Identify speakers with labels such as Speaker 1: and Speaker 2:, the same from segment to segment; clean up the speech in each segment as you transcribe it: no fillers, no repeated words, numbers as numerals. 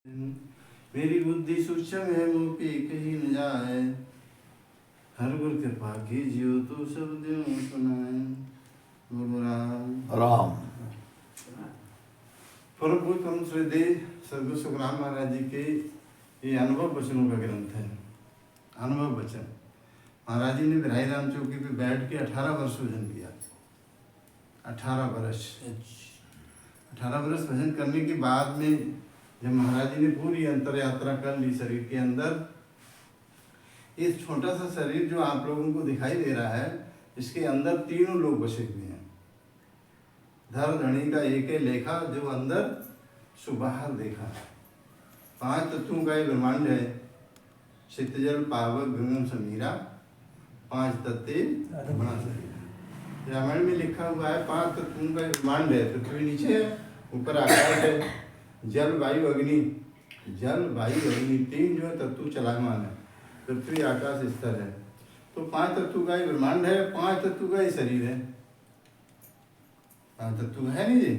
Speaker 1: मेरी बुद्धि सूक्ष्म है मुँह पे कहीं न जाए, हर गुर कृपा कीजियो तो सब दिनों सुनाए। बोलो
Speaker 2: राम।
Speaker 1: परम पूज्य परम श्रद्धेय सद्गुरु सुखराम महाराज जी के ये अनुभव वचनों का ग्रंथ है। अनुभव वचन महाराज जी ने बिराई राम चौकी पे बैठ के 18 वर्ष भजन किया। 18 वर्ष 18 वर्ष भजन करने के बाद में जब महाराज जी ने पूरी अंतर यात्रा कर ली शरीर के अंदर, इस छोटा सा शरीर जो आप लोगों को दिखाई दे रहा है, इसके अंदर तीनों लोग बसे हुए हैं। धर धणी का एक लेखा, जो अंदर सो बाहर देखा। 5 तत्वों का ब्रह्मांड है, चित्तजल पावक गंगम समीरा, 5 तत्व बड़ा शरीर। रामायण में लिखा हुआ है 5 तत्वों का ब्रह्मांड है। पृथ्वी नीचे है, ऊपर आकाश है, जल वायु अग्नि। जल वायु अग्नि 3 जो है तत्व चलायमान है, पृथ्वी आकाश स्थल है। तो 5 तत्व का ब्रह्मांड है, 5 तत्व का ही शरीर है। 5 तत्व है नहीं जी।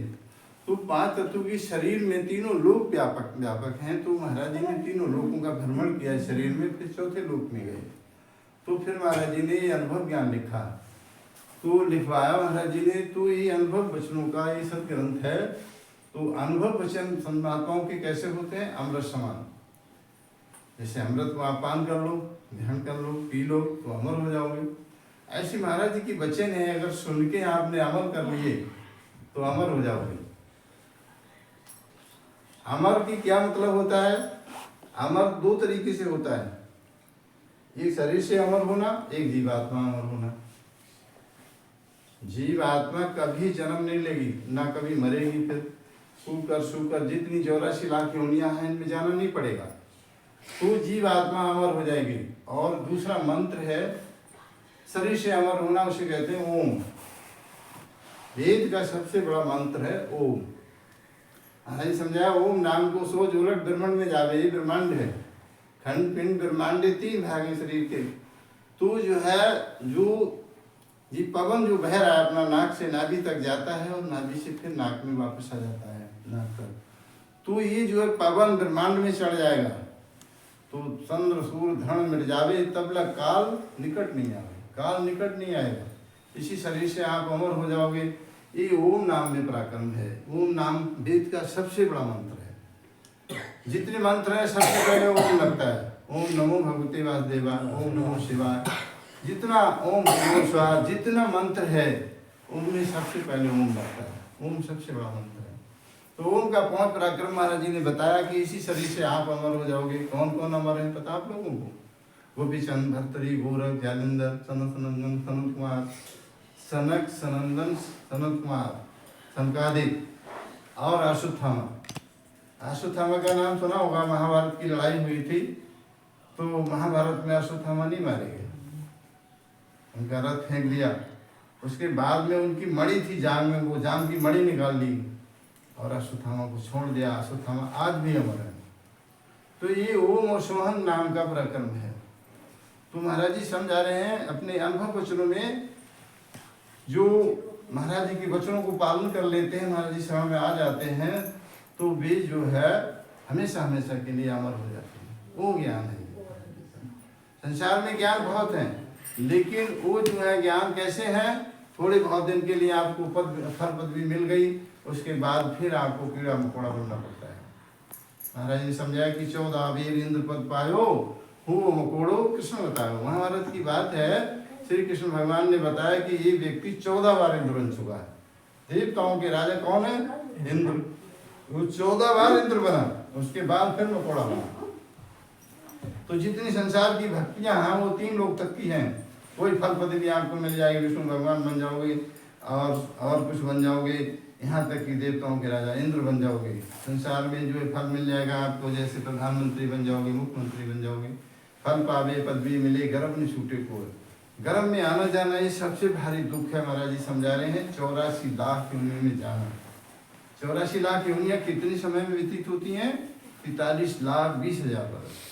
Speaker 1: तो 5 तत्व के शरीर में तीनों लोक व्यापक हैं। तो महाराज जी ने तीनों लोकों का भ्रमण किया शरीर में, फिर चौथे लोक में गए। तो फिर महाराज जी ने ये अनुभव ज्ञान लिखा, तो लिखवाया महाराज जी ने। तो ये अनुभव वचनों का ये सब ग्रंथ है। तो अनुभव वचन संतमहात्माओं के कैसे होते हैं? अमृत समान। जैसे अमृत को आप पान कर लो, ध्यान कर लो, पी लो तो अमर हो जाओगे। ऐसी महाराज जी की वचन है, अगर सुन के आपने अमल कर लिए तो अमर हो जाओगे। अमर की क्या मतलब होता है? अमर 2 तरीके से होता है, एक शरीर से अमर होना, एक जीवात्मा अमर होना। जीवात्मा कभी जन्म नहीं लेगी, ना कभी मरेगी। फिर सूकर जितनी 84 लाख योनियां हैं, इनमें जाना नहीं पड़ेगा, तो जीवात्मा अमर हो जाएगी। और दूसरा मंत्र है शरीर से अमर होना, उसे कहते हैं ओम। वेद का सबसे बड़ा मंत्र है ओम। हमने समझाया ओम नाम को सोच उलट ब्रह्मांड में जावे। ये ब्रह्मांड है, खंड पिंड ब्रह्मांड 3 भाग हैं शरीर के। तो जो है, जो ये पवन जो बह रहा है अपना नाक से नाभि तक जाता है, और नाभि से फिर नाक में वापस आ जाता है, नाक तक। तो ये जो है पवन ब्रह्मांड में चढ़ जाएगा, तो चंद्र सूर्य धन मिट जावे, तब लग काल निकट नहीं आवे। काल निकट नहीं आएगा, इसी शरीर से आप अमर हो जाओगे। ये ओम नाम में पराक्रम है। ओम नाम वेद का सबसे बड़ा मंत्र है। जितने मंत्र हैं सबसे पहले ओम लगता है। ओम नमो भगवते वासुदेवा, ओम नमो शिवाय। जितना ओम नमो शिवाय जितना मंत्र है, उनमें सबसे पहले ओम लगता है। ओम सबसे बड़ा मंत्र है। तो ओम का 5 पराक्रम महाराज जी ने बताया कि इसी शरीर से आप अमर हो जाओगे। कौन कौन अमर है पता आप लोगों को? गोपीचंद, भर्तरी, गोरख, जालिंदर, सनत सनंदन, सनत कुमार, सनक सनंदन, सनत कुमार, सनकादिक और अश्वत्थामा। अश्वत्थामा का नाम सुना होगा, महाभारत की लड़ाई हुई थी, तो महाभारत में अश्वत्थामा नहीं मारे गए, उनका रथ फेंक दिया। उसके बाद में उनकी मणि थी जांग में, वो जांग की मणि निकाल ली और अश्वत्थामा को छोड़ दिया। अश्वत्थामा आज भी अमर है। तो ये ओम और सोहन नाम का पराक्रम है। तो महाराज जी समझा रहे हैं अपने अनुभव वचनों में, जो महाराज जी के वचनों को पालन कर लेते हैं, महाराज जी सभा में आ जाते हैं, तो वे जो है हमेशा हमेशा के लिए अमर हो जाते हैं। वो ज्ञान है। संसार में ज्ञान बहुत है, लेकिन वो जो है ज्ञान कैसे है? थोड़े बहुत दिन के लिए आपको फल पदवी मिल गई, उसके बाद फिर आपको कीड़ा मकोड़ा बनना पड़ता है। महाराज ने समझाया कि 14 वीर इंद्र पद पायो, हो मकोड़ो कृष्ण बतायो। महाभारत की बात है, श्री कृष्ण भगवान ने बताया कि ये व्यक्ति 14 बार इंद्र बन चुका है। देवताओं के राजा कौन है? इंद्र। वो 14 बार इंद्र बना, उसके बाद फिर मकोड़ा बना। तो जितनी संसार की भक्तियां हैं वो 3 लोग तक की हैं। कोई फल पदवी आपको मिल जाएगी, विष्णु भगवान बन जाओगे और कुछ बन जाओगे, यहाँ तक कि देवताओं के राजा इंद्र बन जाओगे। संसार में जो है फल मिल जाएगा आपको, जैसे प्रधानमंत्री बन जाओगे, मुख्यमंत्री बन जाओगे। फल पावे पदवी मिले, गर्भ नहीं छूटे कोई। गर्भ में आना जाना ये सबसे भारी दुख है। महाराज जी समझा रहे हैं 84 लाख योनियों में जाना। 84 लाख योनियाँ कितने समय में व्यतीत होती हैं? 43 लाख 20 हजार वर्ष।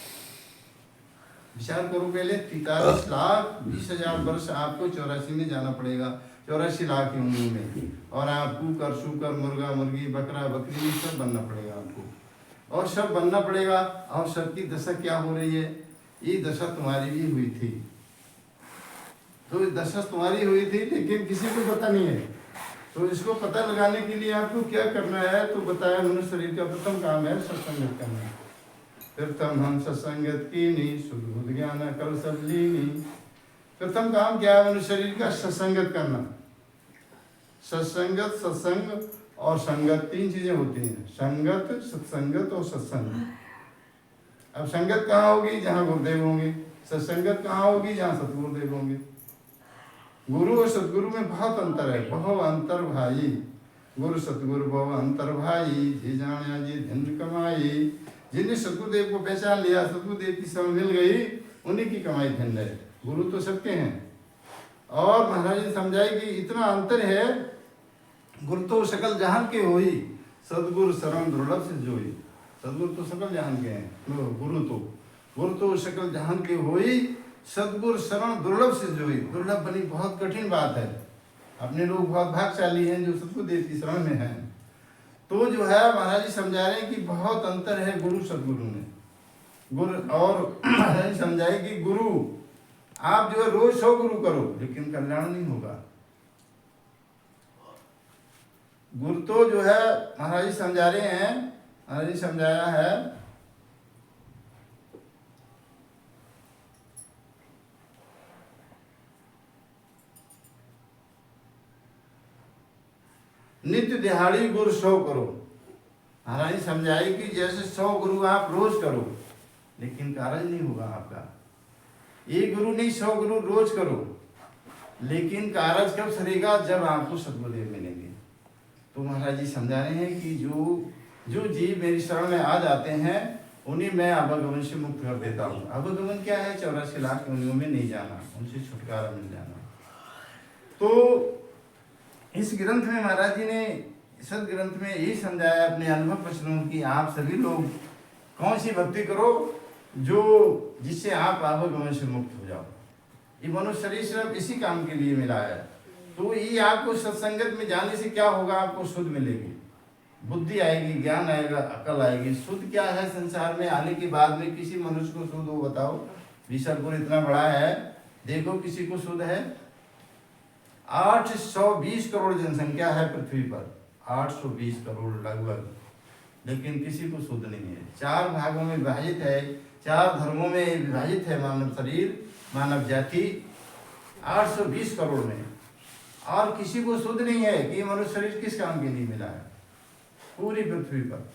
Speaker 1: विचार करो, पहले 43 लाख 20 हजार वर्ष आपको 84 में जाना पड़ेगा, 84 लाख योनियों में। और आप कुकर, शुकर, मुर्गा, मुर्गी, बकरा, बकरी सब बनना पड़ेगा आपको। और सब बनना पड़ेगा, और सबकी दशा क्या हो रही है, ये दशा तुम्हारी भी हुई थी। तो ये दशा तुम्हारी हुई थी, लेकिन किसी को पता नहीं है। तो इसको पता लगाने के लिए आपको क्या करना है, तो बताया मनुष्य शरीर का प्रथम काम है सत्संगत करना। प्रथम हम सत्संगत की नी शुद्ध बुद्ध ज्ञान कल सब लीनी। प्रथम काम क्या है मनुष्य शरीर का, सत्संगत करना। सत्संगत, सत्संग और संगत, तीन चीजें होती हैं, संगत, सत्संगत और सत्संग। अब संगत कहाँ होगी, जहाँ गुरुदेव होंगे। सत्संगत कहाँ होगी, जहाँ सतगुरुदेव होंगे। गुरु और सतगुरु में बहुत अंतर है, बहु अंतर भाई। गुरु सतगुरु बहु अंतर भाई, जी जाने जी धन कमाई। जिन्हें सतगुरुदेव को पहचान लिया, सतगुरुदेव की समझ मिल गई, उन्हीं की कमाई धन है। गुरु तो सबके हैं। और महाराज जी समझाए कि इतना अंतर है, गुरु तो सकल जहान के होई, सदगुरु शरण दुर्लभ से जोई। सदगुरु तो सकल जहान के हैं, गुरु तो सकल जहान के होई, सदगुरु शरण दुर्लभ से जोई। दुर्लभ बनी बहुत कठिन बात है। अपने लोग बहुत भाग्यशाली हैं जो सतगुरुदेव की शरण में हैं। तो जो है महाराज जी समझा रहे हैं कि बहुत अंतर है गुरु सदगुरु में। गुरु और महाराज जी समझाए कि गुरु आप जो है रोज 100 गुरु करो, लेकिन कल्याण नहीं होगा। गुरु तो जो है महाराज जी समझा रहे हैं, महाराज जी समझाया है नित्य दिहाड़ी गुरु 100 करो। महाराज जी समझाए कि जैसे 100 गुरु आप रोज करो, लेकिन कार्य नहीं होगा आपका। एक गुरु नहीं, 100 गुरु रोज करो, लेकिन कार्य कब सरेगा, जब आपको सतगुरुदेव मिलेंगे। तो महाराज जी समझा रहे हैं कि जो जीव मेरी शरण में आ जाते हैं, उन्हें मैं आवागमन से मुक्त कर देता हूँ। आवागमन क्या है, 84 लाख योनियों में नहीं जाना, उनसे छुटकारा मिल जाना। तो इस ग्रंथ में महाराज जी ने, सद ग्रंथ में यही समझाया अपने अनुभव वचनों की, आप सभी लोग कौन सी भक्ति करो जो जिससे आप आवागमन से मुक्त हो जाओ। ये मनुष्य शरीर सिर्फ इसी काम के लिए मिला है। तो ये आपको सत्संगत में जाने से क्या होगा, आपको शुद्ध मिलेगी, बुद्धि आएगी, ज्ञान आएगा, अकल आएगी। शुद्ध क्या है, संसार में आने के बाद में किसी मनुष्य को शुद्ध हो बताओ। विशलपुर इतना बड़ा है, देखो किसी को शुद्ध है। 820 करोड़ जनसंख्या है पृथ्वी पर, 820 करोड़ लगभग, लेकिन किसी को शुद्ध नहीं है। 4 भागों में विभाजित है, 4 धर्मों में विभाजित है मानव शरीर, मानव जाति 820 करोड़ में, और किसी को शुद्ध नहीं है कि मनुष्य शरीर किस काम के लिए मिला है पूरी पृथ्वी पर।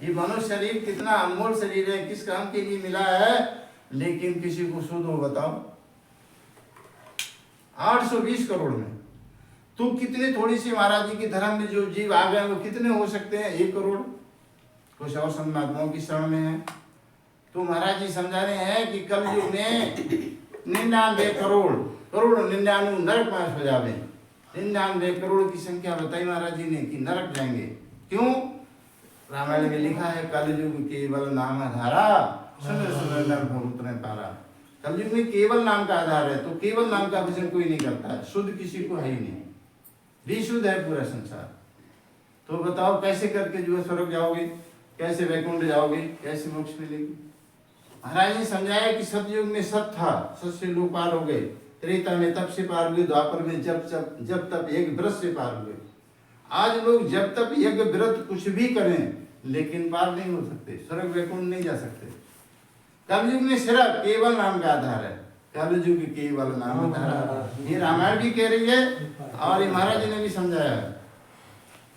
Speaker 1: ये मनुष्य शरीर कितना अनमोल शरीर है, किस काम के लिए मिला है, लेकिन किसी को शुद्ध हो बताओ। 820 करोड़ में तो कितने, थोड़ी सी महाराज जी के धर्म में जो जीव आ गए वो कितने हो सकते हैं, 1 करोड़। कुछ और संतात्माओं की शरण में है। तो महाराज जी समझा रहे हैं कि कलयुग में 99 करोड़ 99 नरक पास हो जावे। 99 करोड़ की संख्या बताई महाराज जी ने कि नरक जाएंगे। क्यों, रामायण में लिखा है कलयुग केवल नाम आधारा, सुन सुन नर भूत ने पारा। कलयुग में केवल नाम का आधार है, तो केवल नाम का भजन कोई नहीं करता है, शुद्ध किसी को है ही नहीं, विशुद्ध है पूरा संसार। तो बताओ कैसे करके जो है स्वर्ग जाओगे, कैसे वैकुंठ जाओगे, कैसे मोक्ष मिलेगी। महाराज ने समझाया कि सतयुग में सत था, सत से लोग पार हो गए, त्रेता में तप से पार हुए, द्वापर में जब तप यज्ञ व्रत से पार हुए। आज लोग जब तप यज्ञ व्रत कुछ भी करें, लेकिन पार नहीं हो सकते, स्वर्ग वैकुंठ नहीं जा सकते। कलयुग में सिर्फ केवल नाम का आधार है, कलयुग केवल नाम आधार। ये रामायण भी कह रही है और ये महाराज जी ने भी समझाया है।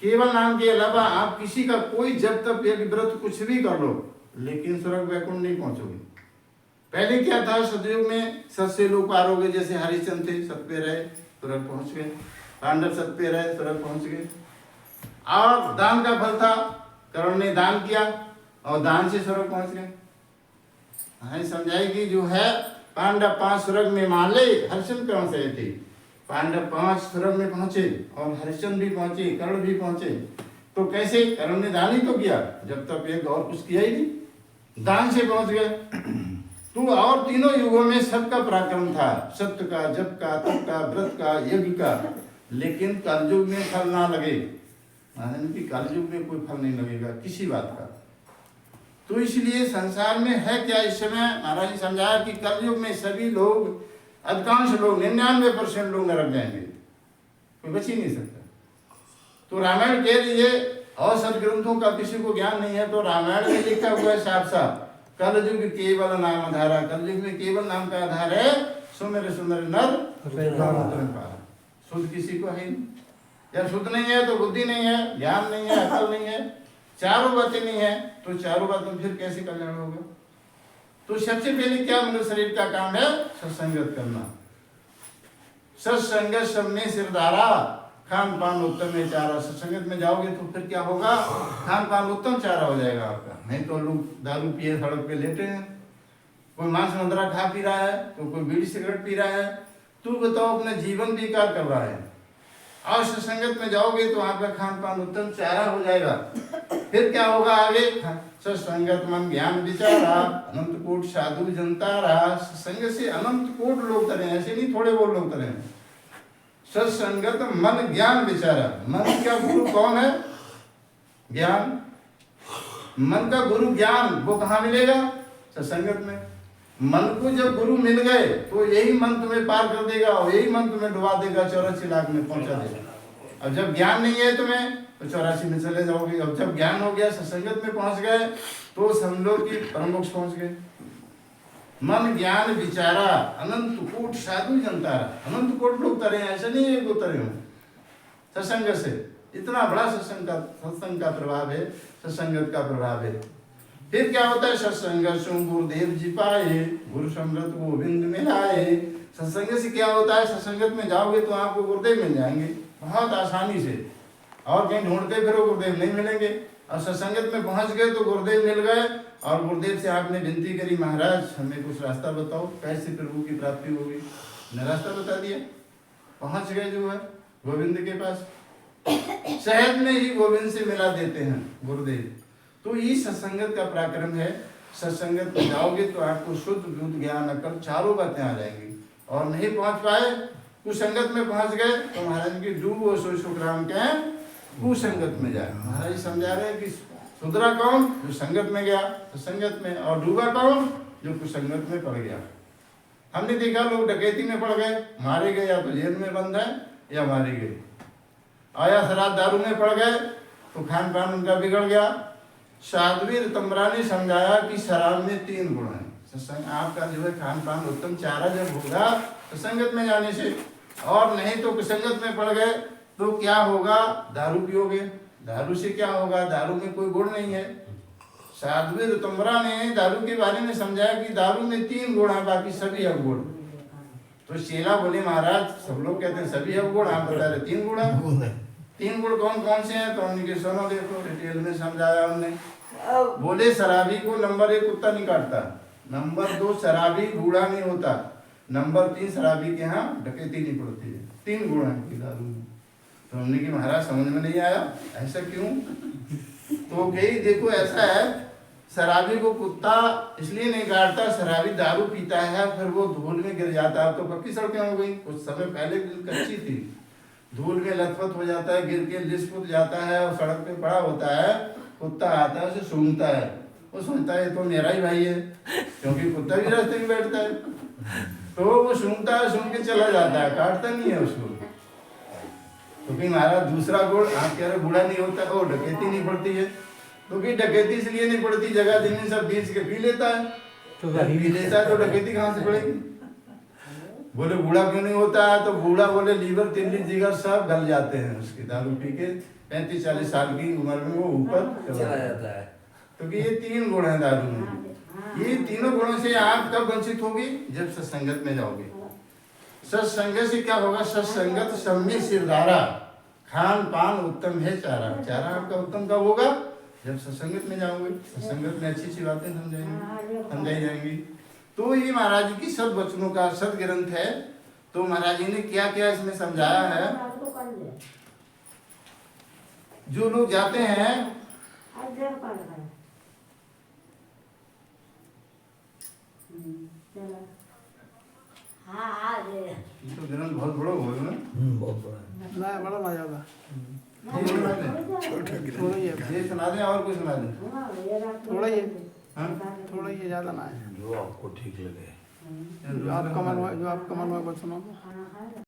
Speaker 1: केवल नाम के अलावा आप किसी का कोई जब तक यज्ञ व्रत कुछ भी कर लो, लेकिन स्वर्ग वैकुंठ नहीं पहुंचोगे। पहले क्या था, सतयुग में सत से लोग पार हो गए, जैसे हरिश्चंद्र थे, सत पे रहे स्वर्ग पहुंच गए, पांडव सत पे रहे स्वर्ग पहुंच गए। और दान का फल था, कर्ण ने दान किया और दान से स्वर्ग पहुंच गए। समझाएगी जो है पांडव 5 स्वर्ग में मान ले, हरिश्चंद्र कर्ण से थे, पांडव 5 स्वर्ग में पहुंचे और हरिश्चंद्र भी पहुंचे, कर्ण भी पहुंचे। तो कैसे, कर्ण ने दान ही तो किया, जब तक एक और कुछ किया ही नहीं, दान से पहुंच गए। तो और तीनों युगों में सबका पराक्रम था, सत्य का, जप का, तप का, व्रत का, यज्ञ का, लेकिन कलयुग में फल ना लगे। कलयुग में कोई फल नहीं लगेगा किसी बात का। तो इसलिए संसार में है क्या इस समय महाराज जी समझाया कि कलयुग में सभी लोग, अधिकांश लोग 99% लोग नरक जाएंगे, कोई बच ही नहीं सकता। तो रामायण कह रही है, और सदग्रंथों का किसी को ज्ञान नहीं है तो रामायण में लिखा हुआ है साफ साफ, कलयुग केवल नाम आधार, कलयुग में केवल नाम का आधार है सुमेर सुंदर नर पार। शुद्ध किसी को है नहीं, या शुद्ध नहीं है तो बुद्धि नहीं है, ज्ञान नहीं है, अकल नहीं है, चारों बातें नहीं है, तो चारों बातों फिर कैसे कल्याण होगा। तो सबसे पहले क्या मनुष्य शरीर का काम है, सत्संगत करना। सत्संगत सब में सिरदारा, खान पान उत्तम है चारा। सत्संगत में जाओगे तो फिर क्या होगा, खान पान उत्तम चारा हो जाएगा आपका। नहीं तो लोग दारू पिए सड़क पे लेटे हैं, कोई मांस मंदरा खा पी रहा है, तो कोई बीड़ी सिगरेट पी रहा है। तू बताओ अपना जीवन बेकार कर रहा है। और सत्संगत में जाओगे तो आपका खान पान उत्तम चारा हो जाएगा। फिर क्या होगा आगे, सत्संगत मन ज्ञान विचारा, अनंत कोट साधु जनतारा। सत्संग से अनंत कोट लोग तरे, ऐसे नहीं थोड़े बहुत लोग तरे। सत्संगत मन ज्ञान विचारा। मन का गुरु कौन है, ज्ञान। मन का गुरु ज्ञान, वो कहाँ मिलेगा, सत्संगत में। मन को जब गुरु मिल गए तो यही मन तुम्हें पार कर देगा, और यही मन तुम्हें डुबा देगा, 84 लाख में पहुंचा देगा। अब जब ज्ञान नहीं है तुम्हें तो 84 में चले जाओगे। अब जब ज्ञान हो गया, सत्संगत में पहुंच गए तो समझो कि परम मोक्ष पहुंच गए। मन ज्ञान विचारा, अनंत कोट साधु जनतारा। अनंत कोट लोग तरे, ऐसा नहीं है एक तरे हो सत्संग से। इतना बड़ा सत्संग का प्रभाव है, सत्संगत का प्रभाव है। फिर क्या होता है, सत्संग सु गुरुदेव जी पाए, गुरु समृत गोविंद मिलाए। सत्संग से क्या होता है, सत्संगत में जाओगे तो आपको गुरुदेव मिल जाएंगे बहुत आसानी से। और कहीं ढूंढते फिरो गुरुदेव नहीं मिलेंगे। और सत्संगत में पहुंच गए तो गुरुदेव मिल गए, और गुरुदेव से आपने विनती करी, महाराज हमें कुछ रास्ता बताओ, कैसे प्रभु की प्राप्ति होगी। ने रास्ता बता दिया, पहुंच गए जो है गोविंद के पास। सहज में ही गोविंद से मिला देते हैं गुरुदेव। तो ये सत्संगत का पराक्रम है। सत्संगत में जाओगे तो आपको शुद्ध बुद्ध ज्ञान अकल चारों बातें आ जाएंगी। और नहीं पहुंच पाए, कुसंगत में पहुंच गए तो महाराज की डूबो सो सुखराम के कुसंगत में जाए। महाराज समझा रहे हैं कि सुधरा कौन, जो संगत में गया सत्संगत में, और डूबा कौन, जो कुसंगत में पड़ गया। हमने देखा लोग डकैती में पड़ गए, मारे गए, या तो जेल में बंद है या मारे गए। आया शराब दारू में पड़ गए तो खान पान उनका बिगड़ गया। साध्वी ऋतम्बरा ने समझाया कि शराब में 3 गुण है। सत्संग आपका जो है खान पान उत्तम चारा जब होगा तो संगत में जाने से, और नहीं तो कुसंगत में पड़ गए तो क्या होगा, दारू पियोगे। दारू से क्या होगा, दारू में कोई गुण नहीं है। साध्वी ऋतम्बरा ने दारू के बारे में समझाया कि दारू में 3 गुण है, बाकी सभी अवगुण। तो चेला बोले महाराज सब लोग कहते हैं सभी अवगुण, आप बता रहे 3 गुण है। 3 गुण कौन कौन से हैं, तो उनके सुनो, देखो डिटेल में समझाया हमने। बोले शराबी को नंबर 1 कुत्ता नहीं काटता, नंबर 2 शराबी बूढ़ा नहीं होता, नंबर 3 शराबी के यहाँ डकैती नहीं पड़ती है। 3 गुण है दारू में। तो हमने कि महाराज समझ में नहीं आया, ऐसा क्यों। तो कही देखो ऐसा है, शराबी को कुत्ता इसलिए नहीं काटता, शराबी दारू पीता है फिर वो धूल में गिर जाता है। तो पक्की सड़कें हो गई, कुछ समय पहले कच्ची थी, धूल में लथपथ हो जाता है, गिर के लिसपुत जाता है, और सड़क पे पड़ा होता है। कुत्ता आता है, उसे सूंघता है, वो सोचता है तो मेरा ही भाई है, क्योंकि कुत्ता भी रास्ते में बैठता है। तो वो सूंघता है, सूंघ के चला जाता है, काटता नहीं है उसको। क्योंकि हमारा दूसरा गुण, आप कह रहे बूढ़ा नहीं होता, वो डकैती नहीं पड़ती है। क्योंकि डकैती इसलिए नहीं पड़ती, जगह जमीन सब बेच के पी लेता है, तो पी लेता है तो डकैती कहाँ से पड़ेगी। बोले बूढ़ा क्यों नहीं होता है, तो बूढ़ा बोले लीवर तिल्ली जिगर सब गल जाते हैं उसके, दारू पी के 35-40 साल की उम्र में वो ऊपर चला जाता है। क्योंकि ये 3 गुण है दारू में। ये तीनों गुणों से आप कब वंचित होगी, जब सत्संगत में जाओगे। सत्संग से क्या होगा, सत्संगत सम्य सिरदारा, खान पान उत्तम है चारा। चारा आपका उत्तम कब होगा, जब सत्संगत में जाओगे। सत्संगत में अच्छी अच्छी बातें समझाई जाएंगी। तो ये महाराज जी की सद वचनों का सद ग्रंथ है। तो महाराज जी ने क्या क्या इसमें समझाया है। जो लोग जाते हैं, तो ग्रंथ बहुत बड़ा होगा ना, बहुत बड़ा ना, बड़ा मजा होगा। ये सुना दें और कुछ सुना दें, थोड़ा ही है। हाँ?
Speaker 2: थोड़ा ये ज़्यादा ना है,
Speaker 1: जो आपको ठीक लगे।
Speaker 2: जो आपका मन हो, जो आपका मन हो वो सुनो।